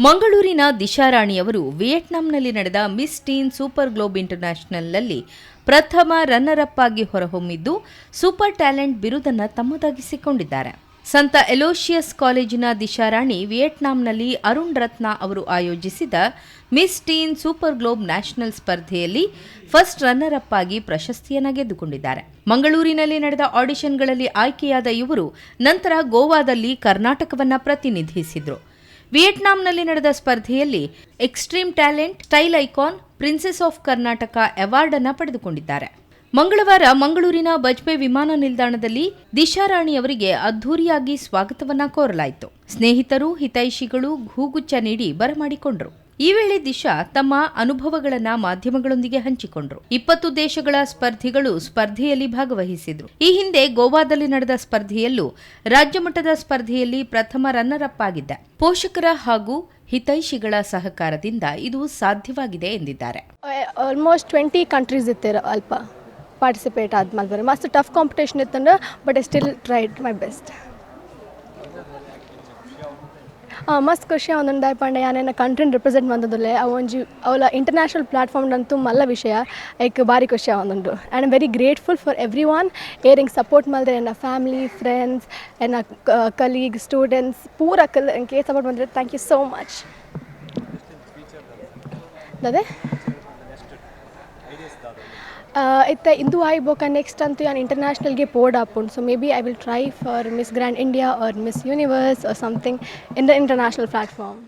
ಮಂಗಳೂರಿನ ದಿಶಾ ರಾಣಿಯವರು ವಿಯೆಟ್ನಾಂನಲ್ಲಿ ನಡೆದ MissTeen super globe ಇಂಟರ್ನ್ಯಾಷನಲ್ನಲ್ಲಿ ಪ್ರಥಮ ರನ್ನರ್ ಅಪ್ ಆಗಿ ಹೊರಹೊಮ್ಮಿದ್ದು ಸೂಪರ್ ಟ್ಯಾಲೆಂಟ್ ಬಿರುದನ್ನು ತಮ್ಮದಾಗಿಸಿಕೊಂಡಿದ್ದಾರೆ. ಸಂತ ಎಲೋಶಿಯಸ್ ಕಾಲೇಜಿನ ದಿಶಾ ರಾಣಿ ವಿಯೆಟ್ನಾಂನಲ್ಲಿ ಅರುಣ್ ರತ್ನ ಅವರು ಆಯೋಜಿಸಿದ MissTeen ಸೂಪರ್ ಗ್ಲೋಬ್ ನ್ಯಾಷನಲ್ ಸ್ಪರ್ಧೆಯಲ್ಲಿ ಫಸ್ಟ್ ರನ್ನರ್ ಅಪ್ ಆಗಿ ಪ್ರಶಸ್ತಿಯನ್ನು ಗೆದ್ದುಕೊಂಡಿದ್ದಾರೆ. ಮಂಗಳೂರಿನಲ್ಲಿ ನಡೆದ ಆಡಿಷನ್ಗಳಲ್ಲಿ ಆಯ್ಕೆಯಾದ ಇವರು ನಂತರ ಗೋವಾದಲ್ಲಿ ಕರ್ನಾಟಕವನ್ನು ಪ್ರತಿನಿಧಿಸಿದರು. ವಿಯೆಟ್ನಾಂನಲ್ಲಿ ನಡೆದ ಸ್ಪರ್ಧೆಯಲ್ಲಿ extreme talent, style icon, princess of Karnataka award ಅನ್ನು ಪಡೆದುಕೊಂಡಿದ್ದಾರೆ. ಮಂಗಳವಾರ ಮಂಗಳೂರಿನ ಬಜ್ಪೆ ವಿಮಾನ ನಿಲ್ದಾಣದಲ್ಲಿ ದಿಶಾ ರಾಣಿ ಅವರಿಗೆ ಅದ್ಧೂರಿಯಾಗಿ ಸ್ವಾಗತವನ್ನ ಕೋರಲಾಯಿತು. ಸ್ನೇಹಿತರು, ಹಿತೈಷಿಗಳು ಹೂಗುಚ್ಛ ನೀಡಿ ಬರಮಾಡಿಕೊಂಡರು. ಈ ವೇಳೆ ದಿಶಾ ತಮ್ಮ ಅನುಭವಗಳನ್ನು ಮಾಧ್ಯಮಗಳೊಂದಿಗೆ ಹಂಚಿಕೊಂಡರು. 20 ದೇಶಗಳ ಸ್ಪರ್ಧಿಗಳು ಸ್ಪರ್ಧೆಯಲ್ಲಿ ಭಾಗವಹಿಸಿದ್ರು. ಈ ಹಿಂದೆ ಗೋವಾದಲ್ಲಿ ನಡೆದ ಸ್ಪರ್ಧೆಯಲ್ಲೂ ರಾಜ್ಯಮಟ್ಟದ ಸ್ಪರ್ಧೆಯಲ್ಲಿ ಪ್ರಥಮ ರನ್ನರ್ ಅಪ್ ಆಗಿದ್ದ. ಪೋಷಕರ ಹಾಗೂ ಹಿತೈಷಿಗಳ ಸಹಕಾರದಿಂದ ಇದು ಸಾಧ್ಯವಾಗಿದೆ ಎಂದಿದ್ದಾರೆ. ಆಲ್ಮೋಸ್ಟ್ 20 ಕಂಟ್ರೀಸ್ ಇತ್ತು ಅಲ್ಪ ಪಾರ್ಟಿಸಿಪೇಟ್ ಆದ್ಮೇಲೆ ಮಸ್ತ್ ಟಫ್ ಕಾಂಪಿಟೇಷನ್ ಇತ್ತಂದ್ರೆ but I still tried my best. ಮಸ್ತ್ ಖುಷಿ ಒಂದೊಂದು ಪಂಡ ಯಾನೇನು ಕಂಟ್ರಿನ ರಿಪ್ರೆಸೆಂಟ್ ಬಂದದಿಲ್ಲ ಅವೊಂಜಿ ಅವಳ ಇಂಟರ್ನ್ಯಾಷನಲ್ ಪ್ಲಾಟ್ಫಾರ್ಮ್ ಅಂತೂ ಮಲ್ಲ ವಿಷಯ ಐಕ್ ಭಾರಿ ಖುಷಿ ಒಂದುಂಟು. And I'm very grateful for every one ಏರಿಂಗ್ ಸಪೋರ್ಟ್ ಮಾಡಿದ್ರೆ ನನ್ನ ಫ್ಯಾಮಿಲಿ, ಫ್ರೆಂಡ್ಸ್, ನನ್ನ ಕಲೀಗ್, ಸ್ಟೂಡೆಂಟ್ಸ್ ಪೂರ ಎಂಗೆ ಸಪೋರ್ಟ್ ಮಾಡಿದ್ರೆ ಥ್ಯಾಂಕ್ ಯು ಸೋ ಮಚ್. ಅದೇ ಇತ್ತ ಇಂದು ಆಯ್ಬೋಕ ನೆಕ್ಸ್ಟ್ ಅಂತೂ ನಾನು ಇಂಟರ್ನ್ಯಾಷನಲ್ಗೆ ಪೋಡ್ ಹಾಪುಂಡು. So maybe I will try for miss grand India or miss universe or something in the international platform.